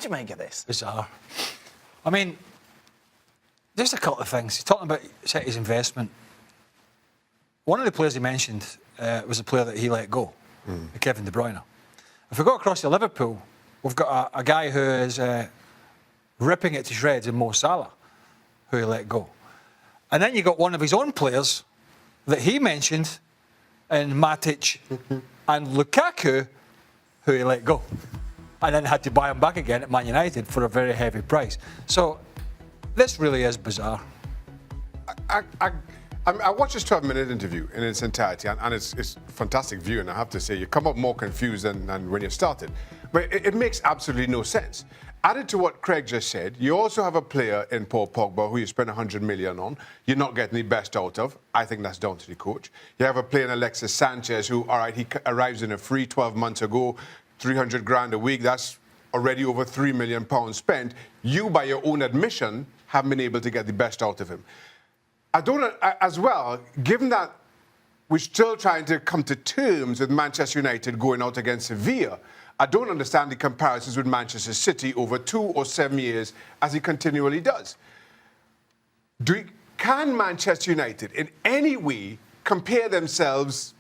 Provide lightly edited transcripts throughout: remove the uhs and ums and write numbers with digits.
do you make of this? Bizarre. I mean, just a couple of things. He's talking about City's investment. One of the players he mentioned was a player that he let go, Kevin De Bruyne. If we go across to Liverpool, we've got a guy who is ripping it to shreds in Mo Salah, who he let go. And then you got one of his own players that he mentioned in Matic and Lukaku, who he let go. And then had to buy him back again at Man United for a very heavy price. So this really is bizarre. I watched this 12-minute interview in its entirety, and it's a fantastic view, and I have to say, you come up more confused than when you started. But it makes absolutely no sense. Added to what Craig just said, you also have a player in Paul Pogba who you spend 100 million on. You're not getting the best out of. I think that's down to the coach. You have a player in Alexis Sanchez who, all right, he arrives in a free 12 months ago, 300 grand a week. That's already over £3 million spent. You, by your own admission, haven't been able to get the best out of him. I don't, as well, given that we're still trying to come to terms with Manchester United going out against Sevilla, I don't understand the comparisons with Manchester City over 2 or 7 years, as he continually does. Can Manchester United in any way compare themselves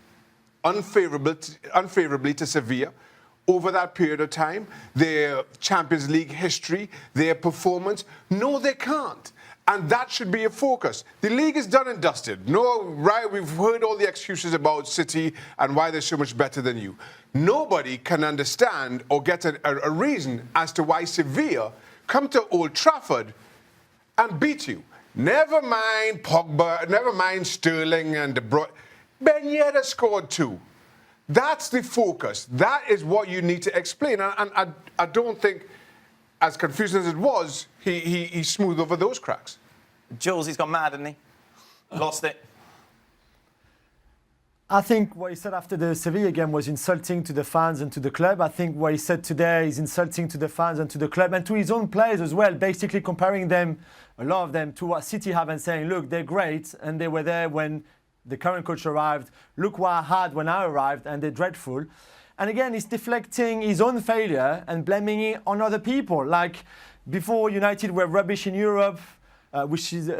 unfavourably to Sevilla over that period of time? Their Champions League history, their performance? No, they can't. And that should be a focus. The league is done and dusted. No, right? We've heard all the excuses about City and why they're so much better than you. Nobody can understand or get a reason as to why Sevilla come to Old Trafford and beat you. Never mind Pogba, never mind Sterling and De Bruyne. Ben Yedder scored 2. That's the focus. That is what you need to explain. And I don't think, as confusing as it was, he smoothed over those cracks. Jules, he's gone mad, hasn't he? Lost it. I think what he said after the Sevilla game was insulting to the fans and to the club. I think what he said today is insulting to the fans and to the club and to his own players as well, basically comparing them, a lot of them, to what City have and saying, look, they're great and they were there when the current coach arrived. Look what I had when I arrived and they're dreadful. And again, he's deflecting his own failure and blaming it on other people. Like before, United were rubbish in Europe, which is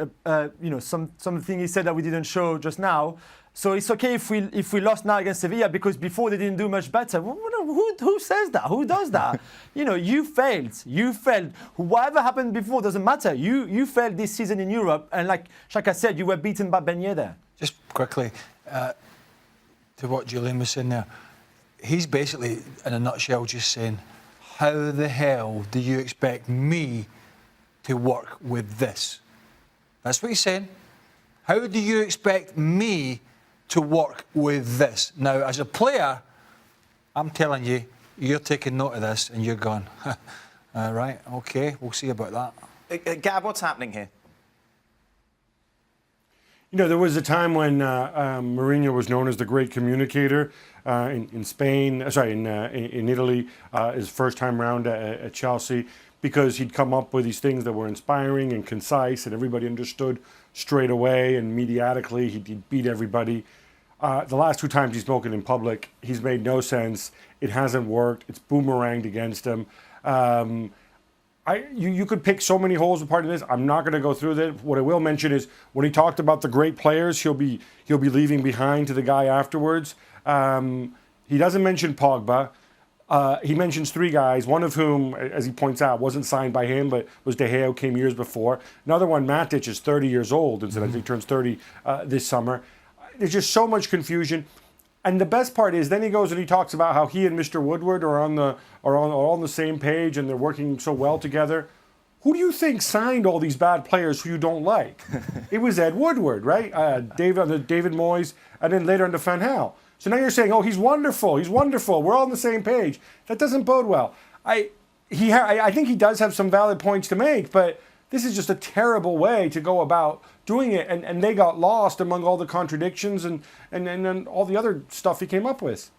something he said that we didn't show just now. So it's okay if we lost now against Sevilla because before they didn't do much better. Who says that? Who does that? You failed. You failed. Whatever happened before doesn't matter. You failed this season in Europe, and like Shaka said, you were beaten by Ben Yedder. Just quickly, to what Julian was saying there. He's basically, in a nutshell, just saying, how the hell do you expect me to work with this? That's what he's saying. How do you expect me to work with this? Now, as a player, I'm telling you, you're taking note of this and you're going, right, okay, we'll see about that. Gab, what's happening here? There was a time when Mourinho was known as the great communicator in Spain, in Italy, his first time round at Chelsea, because he'd come up with these things that were inspiring and concise and everybody understood straight away, and mediatically he'd beat everybody. The last 2 times he's spoken in public, he's made no sense. It hasn't worked. It's boomeranged against him. You could pick so many holes as part of this. I'm not going to go through that. What I will mention is when he talked about the great players he'll be leaving behind to the guy afterwards. He doesn't mention Pogba. He mentions 3 guys, one of whom, as he points out, wasn't signed by him, but was De Gea, who came years before. Another one, Matic, is 30 years old, incidentally, he turns 30 this summer. There's just so much confusion. And the best part is, then he goes and he talks about how he and Mr. Woodward are on the same page and they're working so well together. Who do you think signed all these bad players who you don't like? It was Ed Woodward, right? David Moyes, and then later into Van Gaal. So now you're saying, oh, he's wonderful, we're all on the same page. That doesn't bode well. I think he does have some valid points to make, but this is just a terrible way to go about doing it. And they got lost among all the contradictions and all the other stuff he came up with.